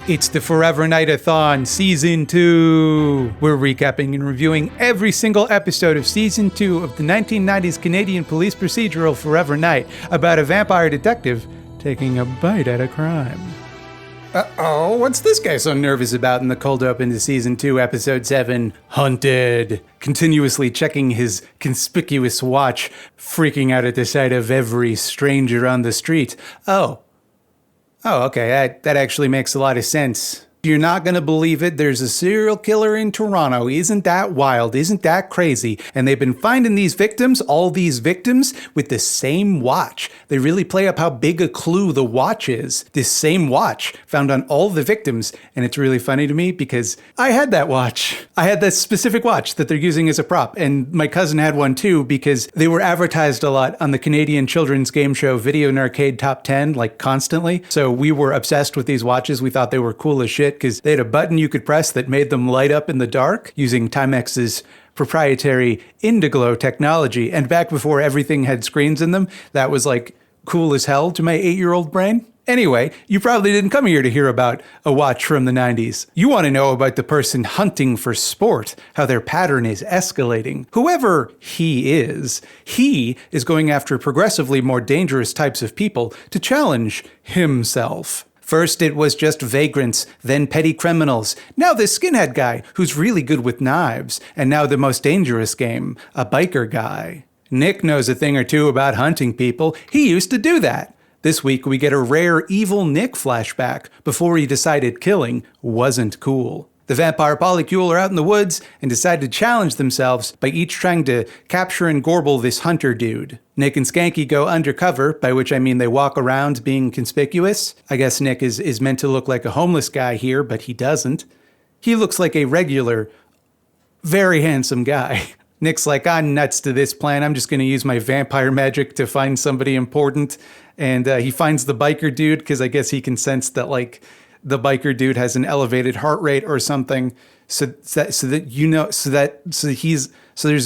It's the Forever Knight-A-Thon Season 2. We're recapping and reviewing every single episode of Season 2 of the 1990s Canadian police procedural Forever Knight about a vampire detective taking a bite at a crime. Uh-oh, what's this guy so nervous about in the cold open to Season 2, Episode 7, Hunted? Continuously checking his conspicuous watch, freaking out at the sight of every stranger on the street. Oh, okay, that actually makes a lot of sense. You're not gonna believe it, there's a serial killer in Toronto. Isn't that wild? Isn't that crazy? And they've been finding these victims, all these victims, with the same watch. They really play up how big a clue the watch is. This same watch found on all the victims. And it's really funny to me because I had that watch. I had that specific watch that they're using as a prop. And my cousin had one too because they were advertised a lot on the Canadian children's game show Video and Arcade Top 10, like constantly. So we were obsessed with these watches. We thought they were cool as shit because they had a button you could press that made them light up in the dark using Timex's proprietary Indiglo technology. And back before everything had screens in them, that was like cool as hell to my 8-year-old brain. Anyway, you probably didn't come here to hear about a watch from the 90s. You want to know about the person hunting for sport, how their pattern is escalating. Whoever he is going after progressively more dangerous types of people to challenge himself. First it was just vagrants, then petty criminals, now this skinhead guy who's really good with knives, and now the most dangerous game, a biker guy. Nick knows a thing or two about hunting people. He used to do that. This week we get a rare evil Nick flashback before he decided killing wasn't cool. The vampire polycule are out in the woods and decide to challenge themselves by each trying to capture and gorble this hunter dude. Nick and Skanky go undercover, by which I mean they walk around being conspicuous. I guess Nick is meant to look like a homeless guy here, but he doesn't. He looks like a regular, very handsome guy. Nick's like, I'm nuts to this plan. I'm just going to use my vampire magic to find somebody important. And he finds the biker dude because I guess he can sense that, like, the biker dude has an elevated heart rate or something. So there's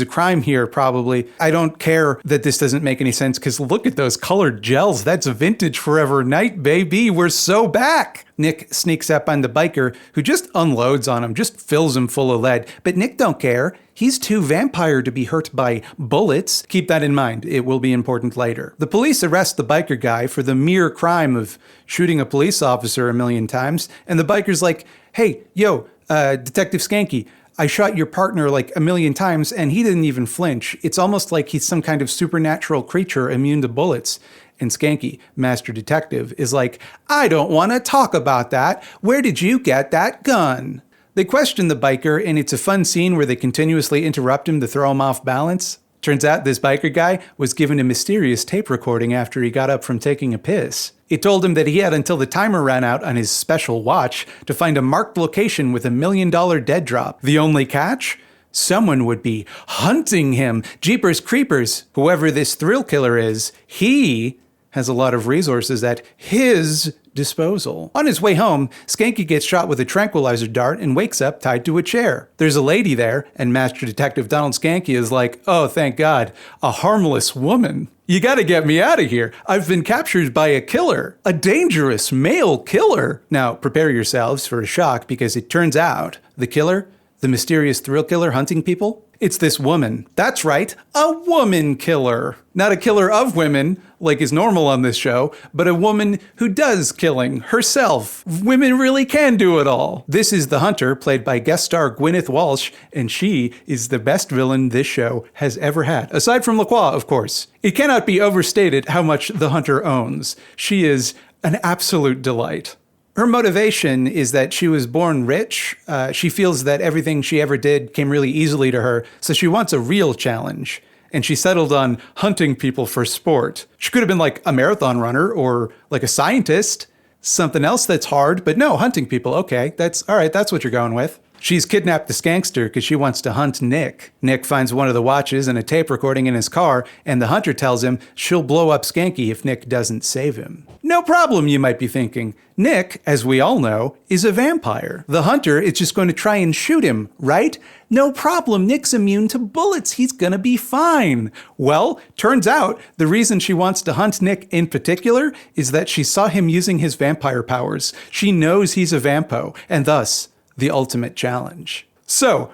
a crime here probably. I don't care that this doesn't make any sense because look at those colored gels. That's vintage Forever Knight, baby. We're so back. Nick sneaks up on the biker who just unloads on him, just fills him full of lead. But Nick don't care. He's too vampire to be hurt by bullets. Keep that in mind. It will be important later. The police arrest the biker guy for the mere crime of shooting a police officer 1,000,000 times. And the biker's like, hey, yo, Detective Skanky, I shot your partner like 1,000,000 times and he didn't even flinch. It's almost like he's some kind of supernatural creature immune to bullets. And Skanky, master detective, is like, I don't want to talk about that. Where did you get that gun? They question the biker, and it's a fun scene where they continuously interrupt him to throw him off balance. Turns out this biker guy was given a mysterious tape recording after he got up from taking a piss. It told him that he had until the timer ran out on his special watch to find a marked location with $1,000,000 dead drop. The only catch? Someone would be hunting him. Jeepers creepers. Whoever this thrill killer is, he has a lot of resources at his disposal. On his way home, Skanky gets shot with a tranquilizer dart and wakes up tied to a chair. There's a lady there, and Master Detective Donald Skanky is like, oh, thank God, a harmless woman. You gotta get me out of here. I've been captured by a killer, a dangerous male killer. Now, prepare yourselves for a shock because it turns out the killer, the mysterious thrill killer hunting people, it's this woman. That's right, a woman killer. Not a killer of women, like is normal on this show, but a woman who does killing herself. Women really can do it all. This is the Hunter, played by guest star Gwyneth Walsh, and she is the best villain this show has ever had. Aside from Lacroix, of course. It cannot be overstated how much the Hunter owns. She is an absolute delight. Her motivation is that she was born rich. She feels that everything she ever did came really easily to her, so she wants a real challenge. And she settled on hunting people for sport. She could have been like a marathon runner or like a scientist, something else that's hard, but no, hunting people, okay, that's all right, that's what you're going with. She's kidnapped the skankster because she wants to hunt Nick. Nick finds one of the watches and a tape recording in his car, and the hunter tells him she'll blow up Skanky if Nick doesn't save him. No problem, you might be thinking. Nick, as we all know, is a vampire. The hunter is just going to try and shoot him, right? No problem, Nick's immune to bullets. He's gonna be fine. Well, turns out the reason she wants to hunt Nick in particular is that she saw him using his vampire powers. She knows he's a vampo, and thus, the ultimate challenge. So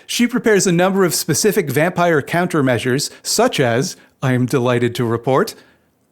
she prepares a number of specific vampire countermeasures, such as, I am delighted to report,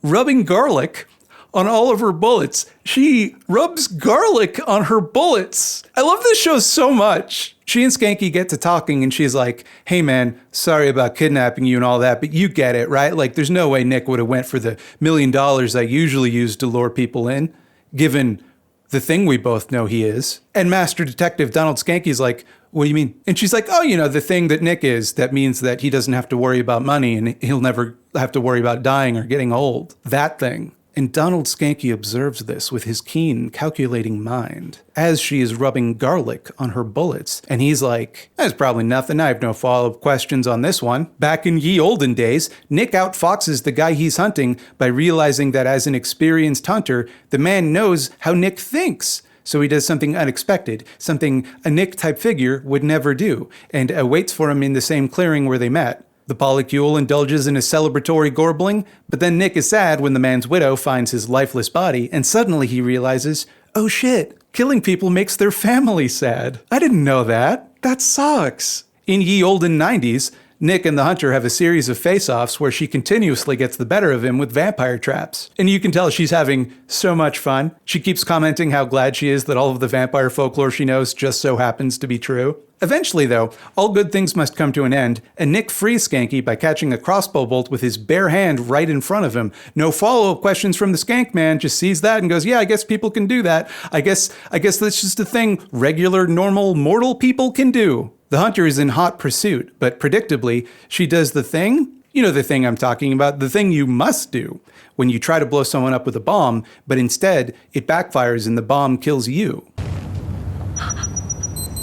rubbing garlic on all of her bullets. She rubs garlic on her bullets. I love this show so much. She and Skanky get to talking and she's like, hey man, sorry about kidnapping you and all that, but you get it, right? Like there's no way Nick would have went for the $1 million I usually use to lure people in, given the thing we both know he is. And Master Detective Donald Skanky's like, what do you mean? And she's like, oh, the thing that Nick is, that means that he doesn't have to worry about money and he'll never have to worry about dying or getting old. That thing. And Donald Skanky observes this with his keen, calculating mind as she is rubbing garlic on her bullets. And he's like, that's probably nothing. I have no follow-up questions on this one. Back in ye olden days, Nick outfoxes the guy he's hunting by realizing that as an experienced hunter, the man knows how Nick thinks. So he does something unexpected, something a Nick-type figure would never do, and waits for him in the same clearing where they met. The polycule indulges in a celebratory gorbling, but then Nick is sad when the man's widow finds his lifeless body, and suddenly he realizes, oh shit, killing people makes their family sad. I didn't know that. That sucks. In ye olden 90s, Nick and the hunter have a series of face-offs where she continuously gets the better of him with vampire traps. And you can tell she's having so much fun. She keeps commenting how glad she is that all of the vampire folklore she knows just so happens to be true. Eventually, though, all good things must come to an end, and Nick frees Skanky by catching a crossbow bolt with his bare hand right in front of him. No follow-up questions from the Skank man, just sees that and goes, yeah, I guess people can do that. I guess that's just a thing regular, normal, mortal people can do. The hunter is in hot pursuit, but predictably, she does the thing. You know the thing I'm talking about, the thing you must do when you try to blow someone up with a bomb, but instead, it backfires and the bomb kills you.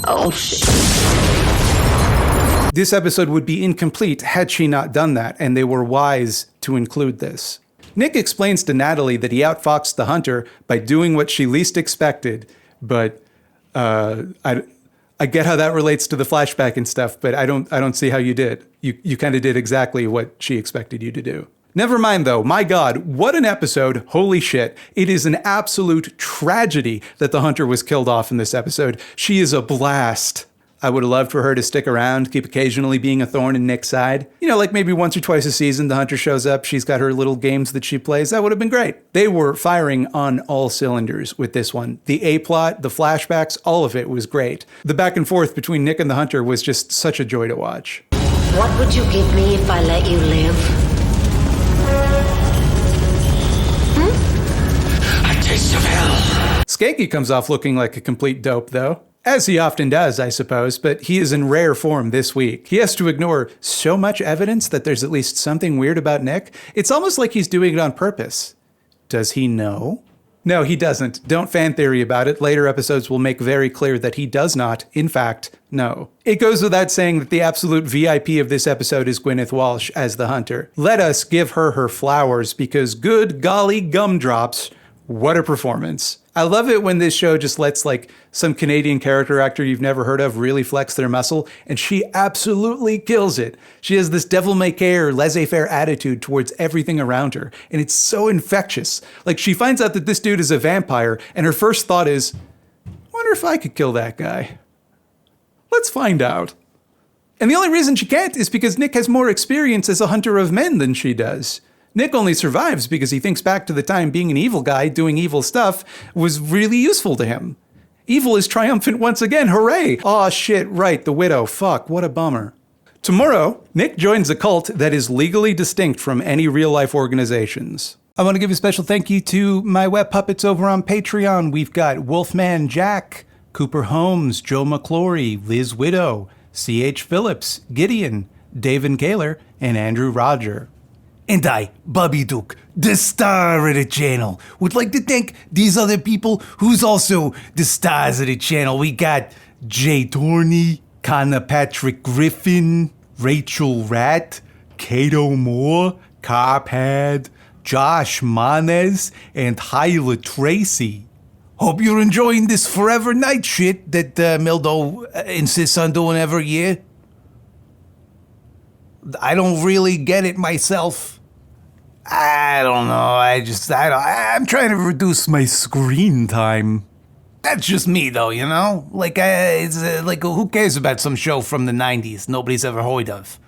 Oh, shit. This episode would be incomplete had she not done that, and they were wise to include this. Nick explains to Natalie that he outfoxed the hunter by doing what she least expected, but I get how that relates to the flashback and stuff, but I don't see how you did. You kind of did exactly what she expected you to do. Never mind though, my God, what an episode, holy shit. It is an absolute tragedy that the hunter was killed off in this episode. She is a blast. I would have loved for her to stick around, keep occasionally being a thorn in Nick's side. Like maybe once or twice a season, the hunter shows up, she's got her little games that she plays. That would have been great. They were firing on all cylinders with this one. The A-plot, the flashbacks, all of it was great. The back and forth between Nick and the hunter was just such a joy to watch. What would you give me if I let you live? A taste of hell. Skanky comes off looking like a complete dope, though. As he often does, I suppose, but he is in rare form this week. He has to ignore so much evidence that there's at least something weird about Nick. It's almost like he's doing it on purpose. Does he know? No, he doesn't. Don't fan theory about it. Later episodes will make very clear that he does not, in fact, know. It goes without saying that the absolute VIP of this episode is Gwyneth Walsh as the hunter. Let us give her flowers, because good golly gumdrops, what a performance. I love it when this show just lets some Canadian character actor you've never heard of really flex their muscle, and she absolutely kills it. She has this devil-may-care, laissez-faire attitude towards everything around her, and it's so infectious. She finds out that this dude is a vampire, and her first thought is, I wonder if I could kill that guy. Let's find out. And the only reason she can't is because Nick has more experience as a hunter of men than she does. Nick only survives because he thinks back to the time being an evil guy doing evil stuff was really useful to him. Evil is triumphant once again, hooray! Aw shit, right, the widow, fuck, what a bummer. Tomorrow, Nick joins a cult that is legally distinct from any real-life organizations. I want to give a special thank you to my web puppets over on Patreon. We've got Wolfman Jack, Cooper Holmes, Joe McClory, Liz Widow, C.H. Phillips, Gideon, David Kaler, and Andrew Roger. And I, Bobby Duke, the star of the channel, would like to thank these other people who's also the stars of the channel. We got Jay Torney, Connor Patrick Griffin, Rachel Rat, Kato Moore, Carpad, Josh Manes, and Hyla Tracy. Hope you're enjoying this Forever Night shit that Mildo insists on doing every year. I don't really get it myself. I don't know, I'm trying to reduce my screen time. That's just me though, you know? Like, who cares about some show from the 90s nobody's ever heard of?